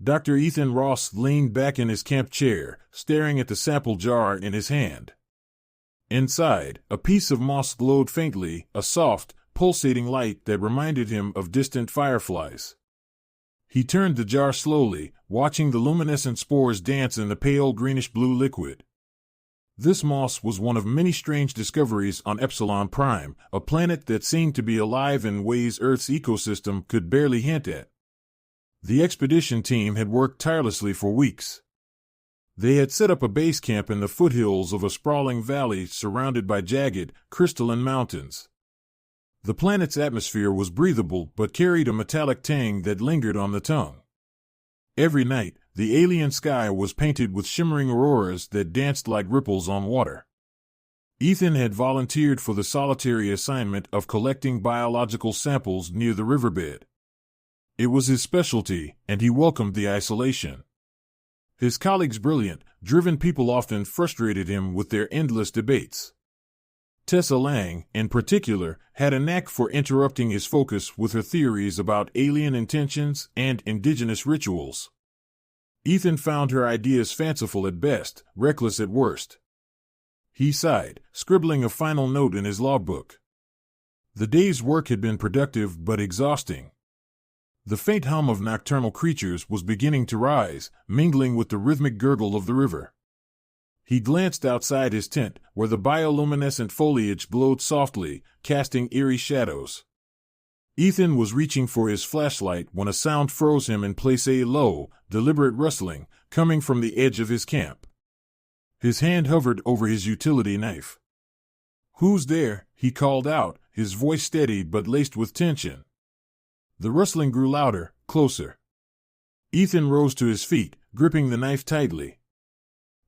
Dr. Ethan Ross leaned back in his camp chair, staring at the sample jar in his hand. Inside, a piece of moss glowed faintly, a soft, pulsating light that reminded him of distant fireflies. He turned the jar slowly, watching the luminescent spores dance in the pale greenish-blue liquid. This moss was one of many strange discoveries on Epsilon Prime, a planet that seemed to be alive in ways Earth's ecosystem could barely hint at. The expedition team had worked tirelessly for weeks. They had set up a base camp in the foothills of a sprawling valley surrounded by jagged, crystalline mountains. The planet's atmosphere was breathable but carried a metallic tang that lingered on the tongue. Every night, the alien sky was painted with shimmering auroras that danced like ripples on water. Ethan had volunteered for the solitary assignment of collecting biological samples near the riverbed. It was his specialty, and he welcomed the isolation. His colleagues' brilliant, driven people often frustrated him with their endless debates. Tessa Lang, in particular, had a knack for interrupting his focus with her theories about alien intentions and indigenous rituals. Ethan found her ideas fanciful at best, reckless at worst. He sighed, scribbling a final note in his logbook. The day's work had been productive but exhausting. The faint hum of nocturnal creatures was beginning to rise, mingling with the rhythmic gurgle of the river. He glanced outside his tent, where the bioluminescent foliage glowed softly, casting eerie shadows. Ethan was reaching for his flashlight when a sound froze him in place, a low, deliberate rustling, coming from the edge of his camp. His hand hovered over his utility knife. "Who's there?" he called out, his voice steady but laced with tension. The rustling grew louder, closer. Ethan rose to his feet, gripping the knife tightly.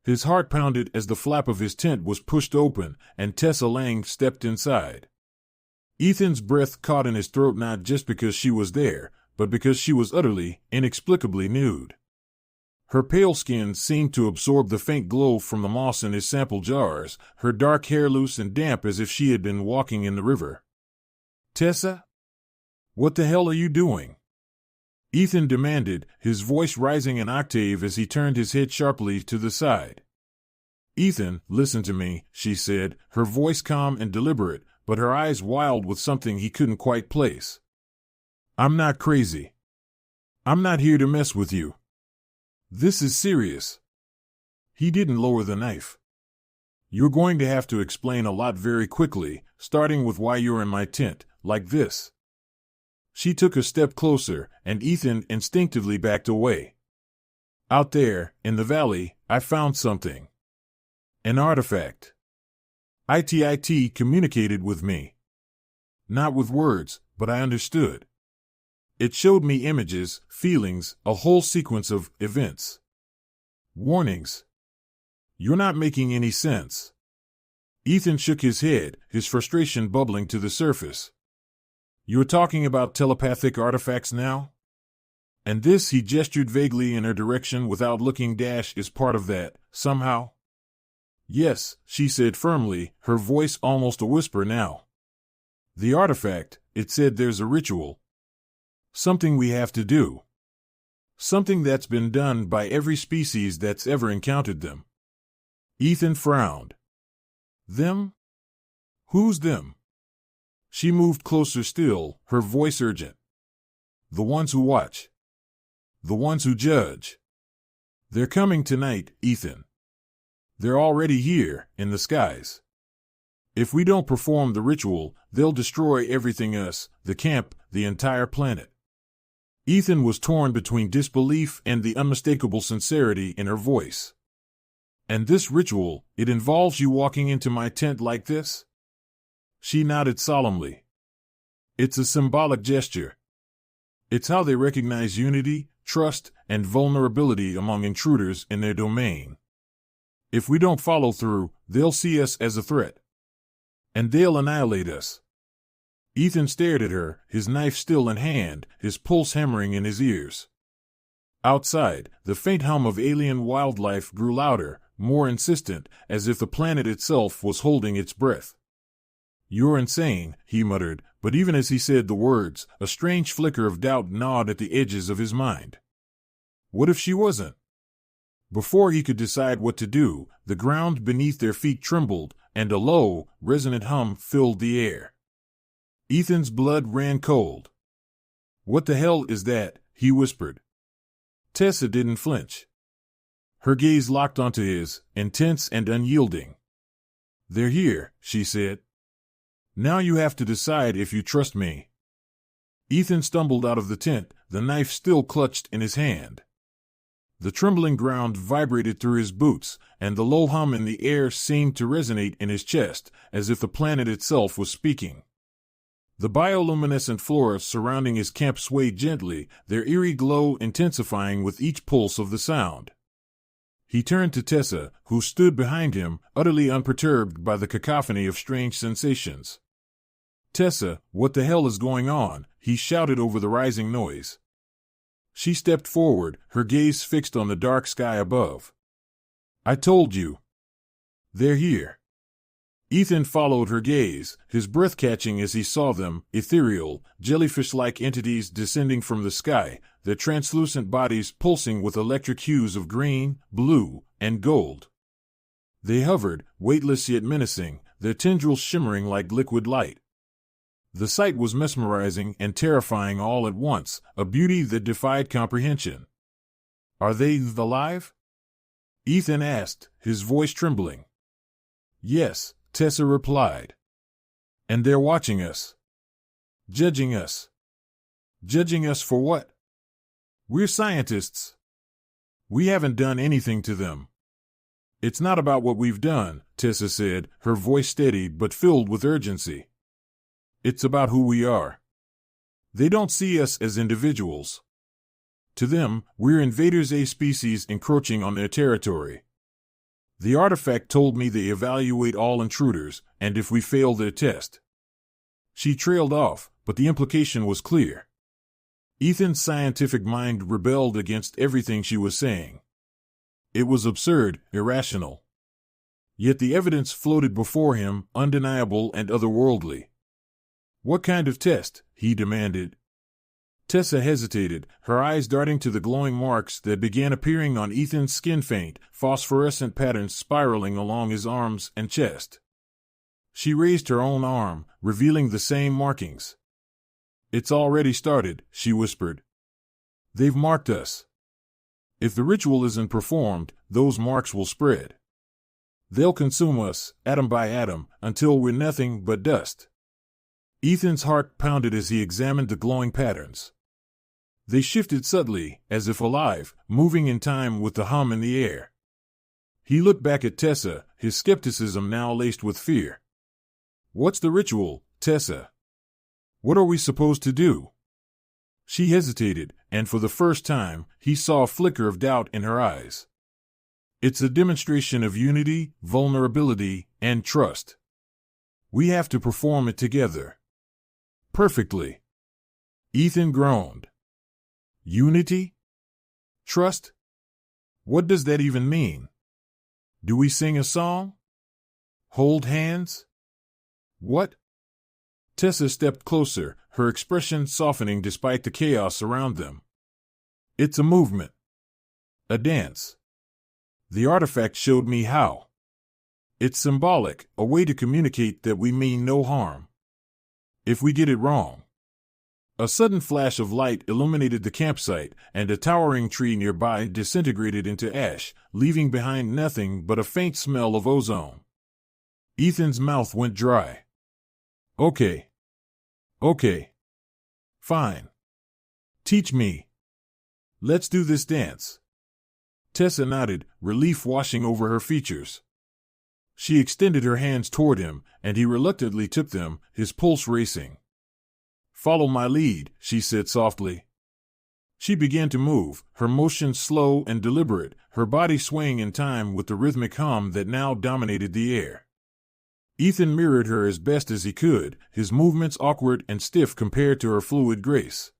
His heart pounded as the flap of his tent was pushed open, and Tessa Lang stepped inside. Ethan's breath caught in his throat not just because she was there, but because she was utterly, inexplicably nude. Her pale skin seemed to absorb the faint glow from the moss in his sample jars, her dark hair loose and damp as if she had been walking in the river. "Tessa? What the hell are you doing?" Ethan demanded, his voice rising an octave as he turned his head sharply to the side. "Ethan, listen to me," she said, her voice calm and deliberate, but her eyes wild with something he couldn't quite place. "I'm not crazy. I'm not here to mess with you. This is serious." He didn't lower the knife. "You're going to have to explain a lot very quickly, starting with why you're in my tent, like this." She took a step closer, and Ethan instinctively backed away. "Out there, in the valley, I found something. An artifact. IT communicated with me. Not with words, but I understood. It showed me images, feelings, a whole sequence of events. Warnings. You're not making any sense." Ethan shook his head, his frustration bubbling to the surface. "You're talking about telepathic artifacts now? And this," he gestured vaguely in her direction without looking, "is part of that, somehow?" "Yes," she said firmly, her voice almost a whisper now. "The artifact, it said there's a ritual. Something we have to do. Something that's been done by every species that's ever encountered them." Ethan frowned. "Them? Who's them?" She moved closer still, her voice urgent. "The ones who watch. The ones who judge. They're coming tonight, Ethan. They're already here, in the skies. If we don't perform the ritual, they'll destroy everything us, the camp, the entire planet." Ethan was torn between disbelief and the unmistakable sincerity in her voice. "And this ritual, it involves you walking into my tent like this?" She nodded solemnly. "It's a symbolic gesture. It's how they recognize unity, trust, and vulnerability among intruders in their domain. If we don't follow through, they'll see us as a threat. And they'll annihilate us." Ethan stared at her, his knife still in hand, his pulse hammering in his ears. Outside, the faint hum of alien wildlife grew louder, more insistent, as if the planet itself was holding its breath. "You're insane," he muttered, but even as he said the words, a strange flicker of doubt gnawed at the edges of his mind. What if she wasn't? Before he could decide what to do, the ground beneath their feet trembled, and a low, resonant hum filled the air. Ethan's blood ran cold. "What the hell is that?" he whispered. Tessa didn't flinch. Her gaze locked onto his, intense and unyielding. "They're here," she said. "Now you have to decide if you trust me." Ethan stumbled out of the tent, the knife still clutched in his hand. The trembling ground vibrated through his boots, and the low hum in the air seemed to resonate in his chest, as if the planet itself was speaking. The bioluminescent flora surrounding his camp swayed gently, their eerie glow intensifying with each pulse of the sound. He turned to Tessa, who stood behind him, utterly unperturbed by the cacophony of strange sensations. "Tessa, what the hell is going on?" he shouted over the rising noise. She stepped forward, her gaze fixed on the dark sky above. "I told you. They're here." Ethan followed her gaze, his breath catching as he saw them, ethereal, jellyfish-like entities descending from the sky, their translucent bodies pulsing with electric hues of green, blue, and gold. They hovered, weightless yet menacing, their tendrils shimmering like liquid light. The sight was mesmerizing and terrifying all at once, a beauty that defied comprehension. "Are they alive?" Ethan asked, his voice trembling. "Yes," Tessa replied. "And they're watching us. Judging us." "Judging us for what?" "We're scientists. We haven't done anything to them." "It's not about what we've done," Tessa said, her voice steady but filled with urgency. "It's about who we are. They don't see us as individuals. To them, we're invaders, a species encroaching on their territory. The artifact told me they evaluate all intruders, and if we fail their test." She trailed off, but the implication was clear. Ethan's scientific mind rebelled against everything she was saying. It was absurd, irrational. Yet the evidence floated before him, undeniable and otherworldly. "What kind of test?" he demanded. Tessa hesitated, her eyes darting to the glowing marks that began appearing on Ethan's skin, faint, phosphorescent patterns spiraling along his arms and chest. She raised her own arm, revealing the same markings. "It's already started," she whispered. "They've marked us. If the ritual isn't performed, those marks will spread. They'll consume us, atom by atom, until we're nothing but dust." Ethan's heart pounded as he examined the glowing patterns. They shifted subtly, as if alive, moving in time with the hum in the air. He looked back at Tessa, his skepticism now laced with fear. "What's the ritual, Tessa? What are we supposed to do?" She hesitated, and for the first time, he saw a flicker of doubt in her eyes. "It's a demonstration of unity, vulnerability, and trust. We have to perform it together. Perfectly." Ethan groaned. "Unity? Trust? What does that even mean? Do we sing a song? Hold hands? What?" Tessa stepped closer, her expression softening despite the chaos around them. "It's a movement. A dance. The artifact showed me how. It's symbolic, a way to communicate that we mean no harm. If we get it wrong." A sudden flash of light illuminated the campsite, and a towering tree nearby disintegrated into ash, leaving behind nothing but a faint smell of ozone. Ethan's mouth went dry. Okay. Fine. Teach me. Let's do this dance." Tessa nodded, relief washing over her features. She extended her hands toward him, and he reluctantly took them, his pulse racing. "Follow my lead," she said softly. She began to move, her motions slow and deliberate, her body swaying in time with the rhythmic hum that now dominated the air. Ethan mirrored her as best as he could, his movements awkward and stiff compared to her fluid grace.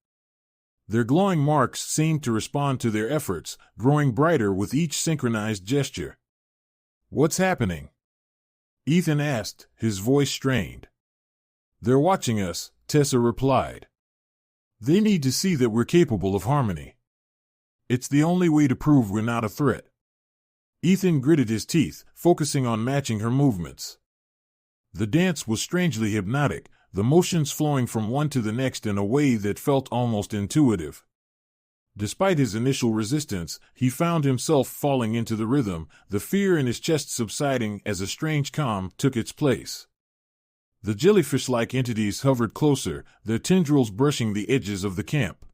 Their glowing marks seemed to respond to their efforts, growing brighter with each synchronized gesture. "What's happening?" Ethan asked, his voice strained. "They're watching us," Tessa replied. "They need to see that we're capable of harmony. It's the only way to prove we're not a threat. Ethan gritted his teeth, focusing on matching her movements. The dance was strangely hypnotic, the motions flowing from one to the next in a way that felt almost intuitive. Despite his initial resistance, he found himself falling into the rhythm, the fear in his chest subsiding as a strange calm took its place. The jellyfish-like entities hovered closer, their tendrils brushing the edges of the camp.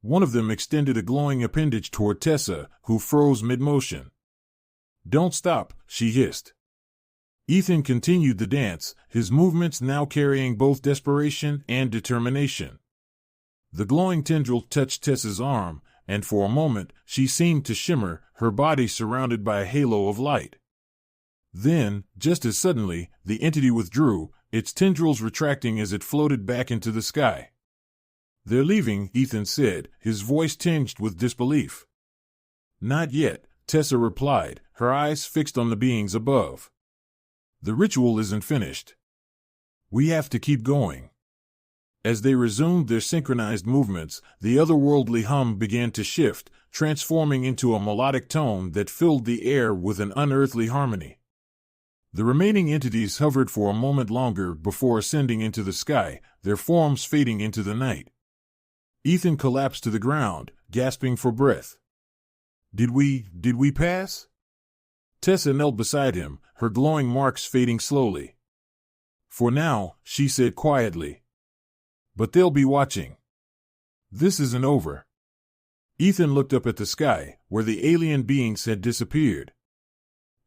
One of them extended a glowing appendage toward Tessa, who froze mid-motion. "Don't stop," she hissed. Ethan continued the dance, his movements now carrying both desperation and determination. The glowing tendril touched Tessa's arm, and for a moment she seemed to shimmer, her body surrounded by a halo of light. Then, just as suddenly, the entity withdrew, its tendrils retracting as it floated back into the sky. "They're leaving," Ethan said, his voice tinged with disbelief. "Not yet," Tessa replied, her eyes fixed on the beings above. "The ritual isn't finished. We have to keep going." As they resumed their synchronized movements, the otherworldly hum began to shift, transforming into a melodic tone that filled the air with an unearthly harmony. The remaining entities hovered for a moment longer before ascending into the sky, their forms fading into the night. Ethan collapsed to the ground, gasping for breath. Did we pass?" Tessa knelt beside him, her glowing marks fading slowly. "For now," she said quietly. "But they'll be watching. This isn't over." Ethan looked up at the sky, where the alien beings had disappeared.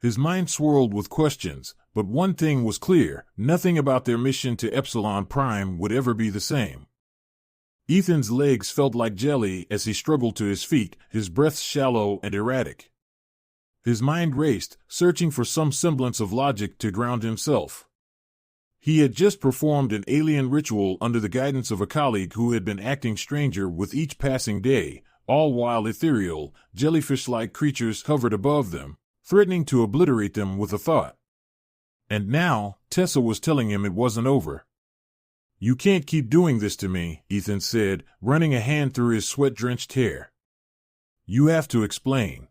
His mind swirled with questions, but one thing was clear, nothing about their mission to Epsilon Prime would ever be the same. Ethan's legs felt like jelly as he struggled to his feet, his breath shallow and erratic. His mind raced, searching for some semblance of logic to ground himself. He had just performed an alien ritual under the guidance of a colleague who had been acting stranger with each passing day, all while ethereal, jellyfish-like creatures hovered above them, threatening to obliterate them with a thought. And now, Tessa was telling him it wasn't over. "You can't keep doing this to me," Ethan said, running a hand through his sweat-drenched hair. "You have to explain.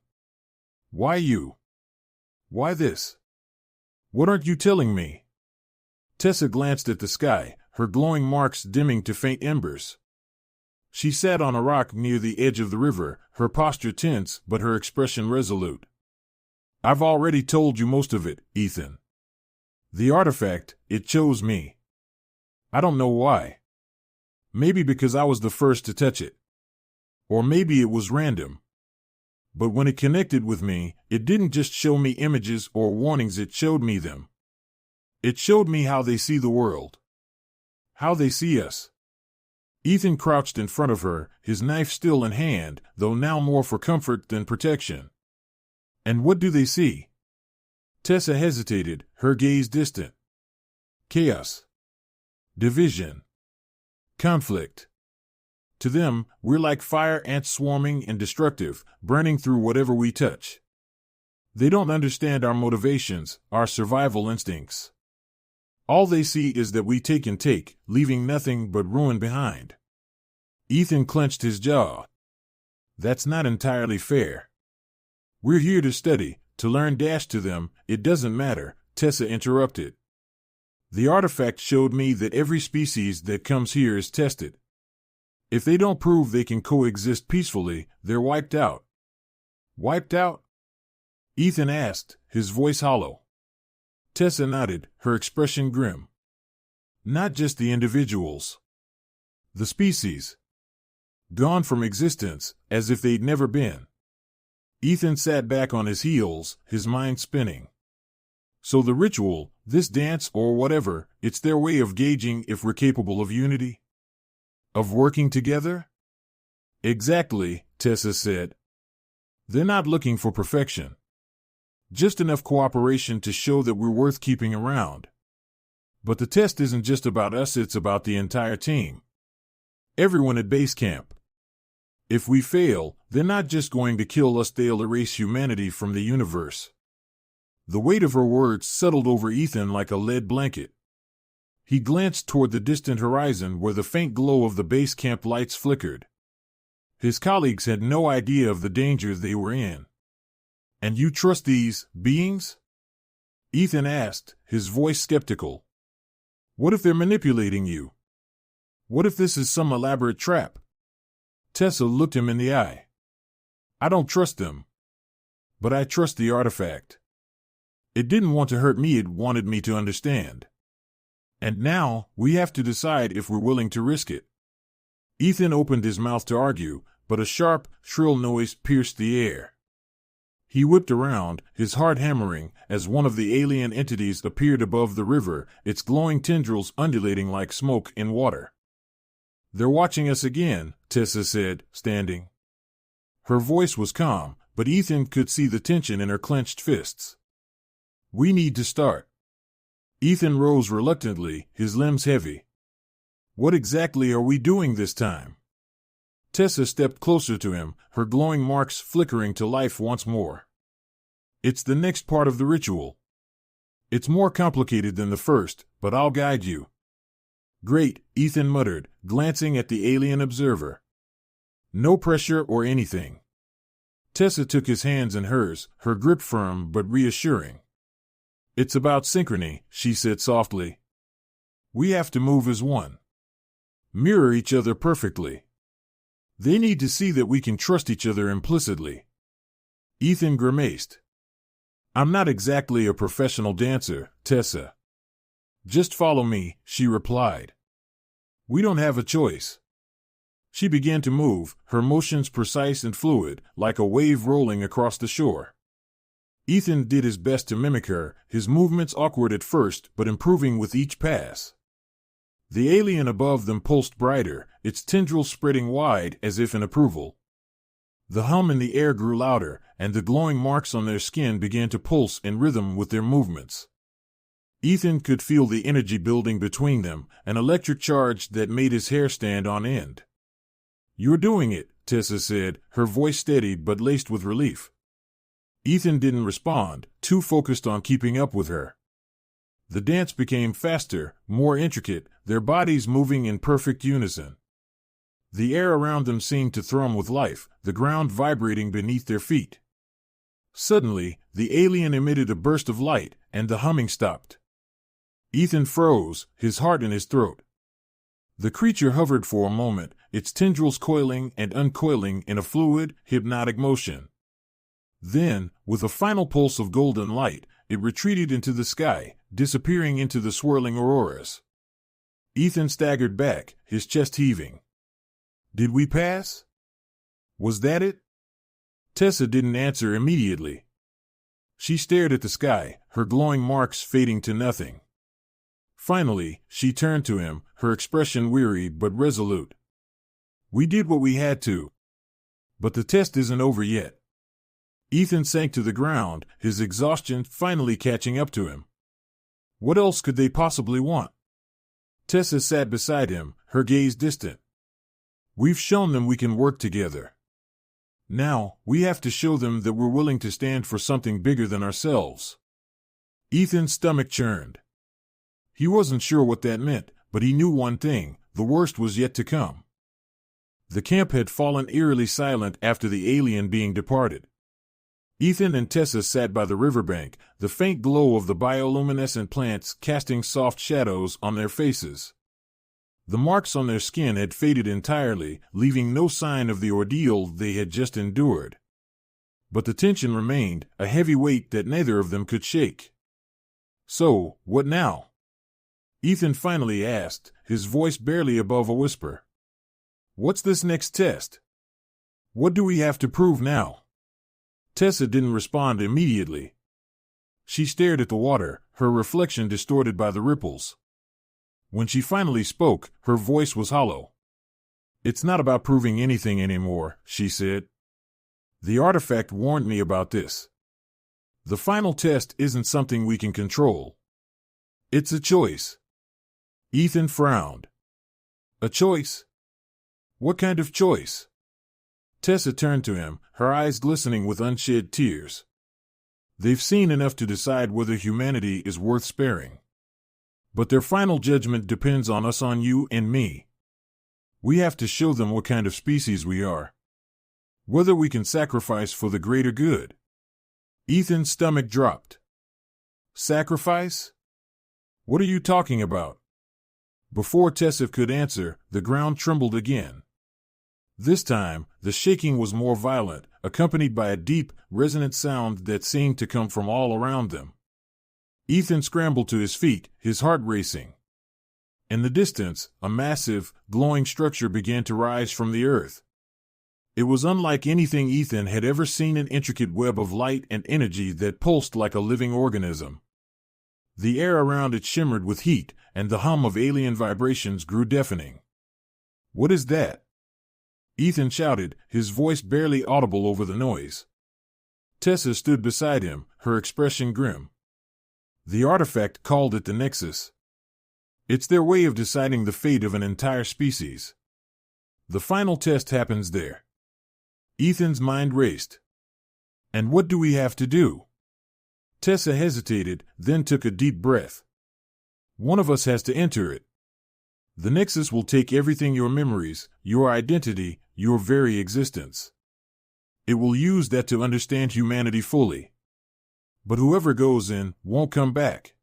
Why you? Why this? What aren't you telling me?" Tessa glanced at the sky, her glowing marks dimming to faint embers. She sat on a rock near the edge of the river, her posture tense but her expression resolute. "I've already told you most of it, Ethan. The artifact, it chose me. I don't know why. Maybe because I was the first to touch it. Or maybe it was random. But when it connected with me, it didn't just show me images or warnings, it showed me them. It showed me how they see the world. How they see us." Ethan crouched in front of her, his knife still in hand, though now more for comfort than protection. "And what do they see?" Tessa hesitated, her gaze distant. "Chaos. Division. Conflict. To them, we're like fire ants swarming and destructive, burning through whatever we touch. They don't understand our motivations, our survival instincts. All they see is that we take and take, leaving nothing but ruin behind." Ethan clenched his jaw. "That's not entirely fair. We're here to study, to learn. To them, it doesn't matter," Tessa interrupted. "The artifact showed me that every species that comes here is tested. If they don't prove they can coexist peacefully, they're wiped out." "Wiped out?" Ethan asked, his voice hollow. Tessa nodded, her expression grim. "Not just the individuals. The species. Gone from existence, as if they'd never been." Ethan sat back on his heels, his mind spinning. "So the ritual, this dance or whatever, it's their way of gauging if we're capable of unity? Of working together?" "Exactly," Tessa said. "They're not looking for perfection. Just enough cooperation to show that we're worth keeping around. But the test isn't just about us, it's about the entire team. Everyone at base camp. If we fail, they're not just going to kill us, they'll erase humanity from the universe." The weight of her words settled over Ethan like a lead blanket. He glanced toward the distant horizon where the faint glow of the base camp lights flickered. His colleagues had no idea of the danger they were in. "And you trust these beings?" Ethan asked, his voice skeptical. "What if they're manipulating you? What if this is some elaborate trap?" Tessa looked him in the eye. "I don't trust them. But I trust the artifact. It didn't want to hurt me, it wanted me to understand. And now, we have to decide if we're willing to risk it." Ethan opened his mouth to argue, but a sharp, shrill noise pierced the air. He whipped around, his heart hammering, as one of the alien entities appeared above the river, its glowing tendrils undulating like smoke in water. "They're watching us again," Tessa said, standing. Her voice was calm, but Ethan could see the tension in her clenched fists. "We need to start." Ethan rose reluctantly, his limbs heavy. "What exactly are we doing this time?" Tessa stepped closer to him, her glowing marks flickering to life once more. "It's the next part of the ritual. It's more complicated than the first, but I'll guide you." "Great," Ethan muttered, glancing at the alien observer. "No pressure or anything." Tessa took his hands in hers, her grip firm but reassuring. "It's about synchrony," she said softly. "We have to move as one. Mirror each other perfectly. They need to see that we can trust each other implicitly." Ethan grimaced. "I'm not exactly a professional dancer, Tessa." "Just follow me," she replied. "We don't have a choice." She began to move, her motions precise and fluid, like a wave rolling across the shore. Ethan did his best to mimic her, his movements awkward at first but improving with each pass. The alien above them pulsed brighter, its tendrils spreading wide as if in approval. The hum in the air grew louder, and the glowing marks on their skin began to pulse in rhythm with their movements. Ethan could feel the energy building between them, an electric charge that made his hair stand on end. "You're doing it," Tessa said, her voice steady but laced with relief. Ethan didn't respond, too focused on keeping up with her. The dance became faster, more intricate, their bodies moving in perfect unison. The air around them seemed to thrum with life, the ground vibrating beneath their feet. Suddenly, the alien emitted a burst of light, and the humming stopped. Ethan froze, his heart in his throat. The creature hovered for a moment, its tendrils coiling and uncoiling in a fluid, hypnotic motion. Then, with a final pulse of golden light, it retreated into the sky, disappearing into the swirling auroras. Ethan staggered back, his chest heaving. "Did we pass? Was that it?" Tessa didn't answer immediately. She stared at the sky, her glowing marks fading to nothing. Finally, she turned to him, her expression weary but resolute. "We did what we had to. But the test isn't over yet." Ethan sank to the ground, his exhaustion finally catching up to him. What else could they possibly want? Tessa sat beside him, her gaze distant. "We've shown them we can work together. Now, we have to show them that we're willing to stand for something bigger than ourselves." Ethan's stomach churned. He wasn't sure what that meant, but he knew one thing: the worst was yet to come. The camp had fallen eerily silent after the alien being departed. Ethan and Tessa sat by the riverbank, the faint glow of the bioluminescent plants casting soft shadows on their faces. The marks on their skin had faded entirely, leaving no sign of the ordeal they had just endured. But the tension remained, a heavy weight that neither of them could shake. "So, what now?" Ethan finally asked, his voice barely above a whisper. "What's this next test? What do we have to prove now?" Tessa didn't respond immediately. She stared at the water, her reflection distorted by the ripples. When she finally spoke, her voice was hollow. "It's not about proving anything anymore," she said. "The artifact warned me about this. The final test isn't something we can control. It's a choice." Ethan frowned. "A choice? What kind of choice?" Tessa turned to him, her eyes glistening with unshed tears. "They've seen enough to decide whether humanity is worth sparing. But their final judgment depends on us, on you and me. We have to show them what kind of species we are." Whether we can sacrifice for the greater good. Ethan's stomach dropped. Sacrifice? What are you talking about? Before Tessa could answer, the ground trembled again. This time, the shaking was more violent, accompanied by a deep, resonant sound that seemed to come from all around them. Ethan scrambled to his feet, his heart racing. In the distance, a massive, glowing structure began to rise from the earth. It was unlike anything Ethan had ever seen, an intricate web of light and energy that pulsed like a living organism. The air around it shimmered with heat, and the hum of alien vibrations grew deafening. "What is that?" Ethan shouted, his voice barely audible over the noise. Tessa stood beside him, her expression grim. The artifact called it the Nexus. It's their way of deciding the fate of an entire species. The final test happens there. Ethan's mind raced. And what do we have to do? Tessa hesitated, then took a deep breath. One of us has to enter it. The Nexus will take everything, your memories, your identity, your very existence. It will use that to understand humanity fully. But whoever goes in won't come back.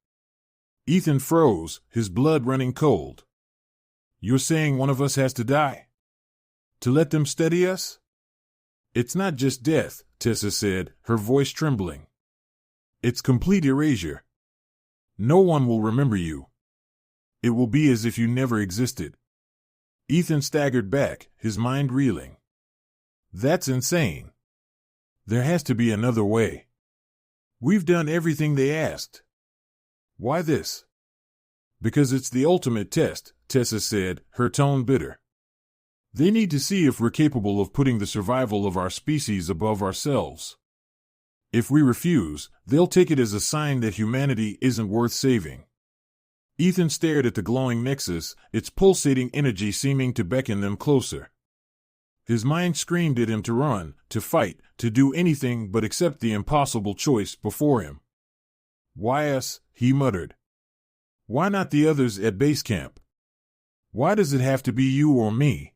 Ethan froze, his blood running cold. You're saying one of us has to die? To let them study us? It's not just death, Tessa said, her voice trembling. It's complete erasure. No one will remember you. It will be as if you never existed. Ethan staggered back, his mind reeling. That's insane. There has to be another way. We've done everything they asked. Why this? Because it's the ultimate test, Tessa said, her tone bitter. They need to see if we're capable of putting the survival of our species above ourselves. If we refuse, they'll take it as a sign that humanity isn't worth saving. Ethan stared at the glowing Nexus, its pulsating energy seeming to beckon them closer. His mind screamed at him to run, to fight, to do anything but accept the impossible choice before him. Why us? He muttered. Why not the others at base camp? Why does it have to be you or me?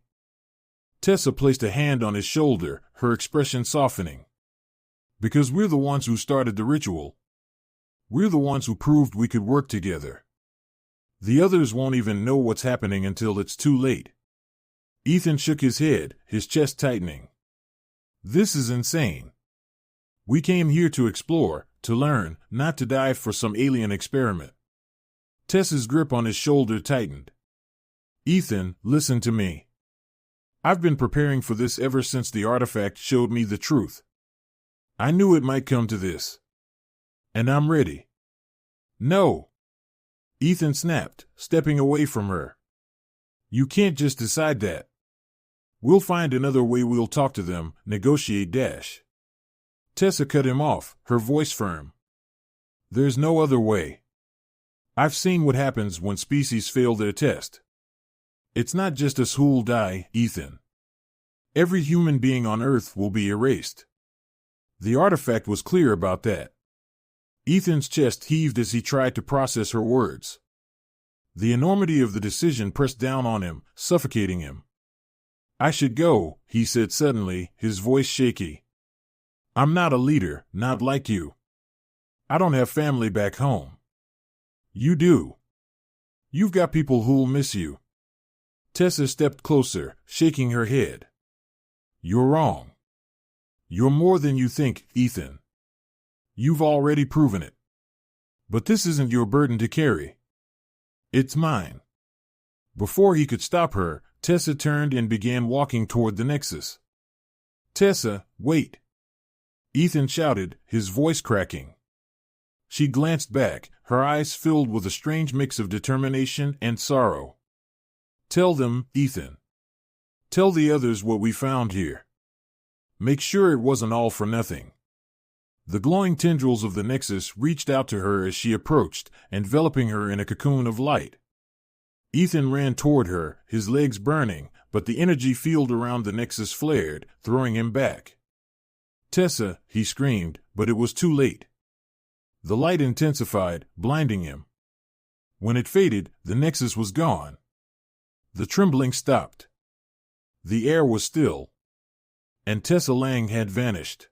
Tessa placed a hand on his shoulder, her expression softening. Because we're the ones who started the ritual. We're the ones who proved we could work together. The others won't even know what's happening until it's too late. Ethan shook his head, his chest tightening. This is insane. We came here to explore, to learn, not to die for some alien experiment. Tessa's grip on his shoulder tightened. Ethan, listen to me. I've been preparing for this ever since the artifact showed me the truth. I knew it might come to this. And I'm ready. No. Ethan snapped, stepping away from her. You can't just decide that. We'll find another way. We'll talk to them, negotiate. Tessa cut him off, her voice firm. There's no other way. I've seen what happens when species fail their test. It's not just us who'll die, Ethan. Every human being on Earth will be erased. The artifact was clear about that. Ethan's chest heaved as he tried to process her words. The enormity of the decision pressed down on him, suffocating him. I should go, he said suddenly, his voice shaky. I'm not a leader, not like you. I don't have family back home. You do. You've got people who'll miss you. Tessa stepped closer, shaking her head. You're wrong. You're more than you think, Ethan. You've already proven it. But this isn't your burden to carry. It's mine. Before he could stop her, Tessa turned and began walking toward the Nexus. Tessa, wait. Ethan shouted, his voice cracking. She glanced back, her eyes filled with a strange mix of determination and sorrow. Tell them, Ethan. Tell the others what we found here. Make sure it wasn't all for nothing. The glowing tendrils of the Nexus reached out to her as she approached, enveloping her in a cocoon of light. Ethan ran toward her, his legs burning, but the energy field around the Nexus flared, throwing him back. Tessa, he screamed, but it was too late. The light intensified, blinding him. When it faded, the Nexus was gone. The trembling stopped. The air was still. and Tessa Lang had vanished.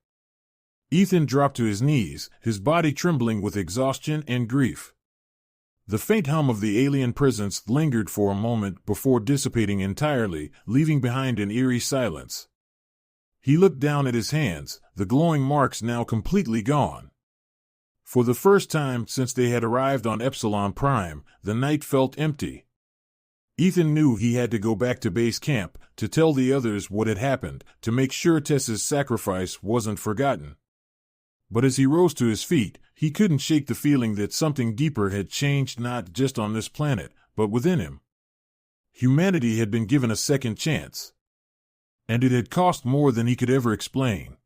Ethan dropped to his knees, his body trembling with exhaustion and grief. The faint hum of the alien presence lingered for a moment before dissipating entirely, leaving behind an eerie silence. He looked down at his hands, the glowing marks now completely gone. For the first time since they had arrived on Epsilon Prime, the night felt empty. Ethan knew he had to go back to base camp, to tell the others what had happened, to make sure Tessa's sacrifice wasn't forgotten. But as he rose to his feet, he couldn't shake the feeling that something deeper had changed not just on this planet, but within him. Humanity had been given a second chance. And it had cost more than he could ever explain.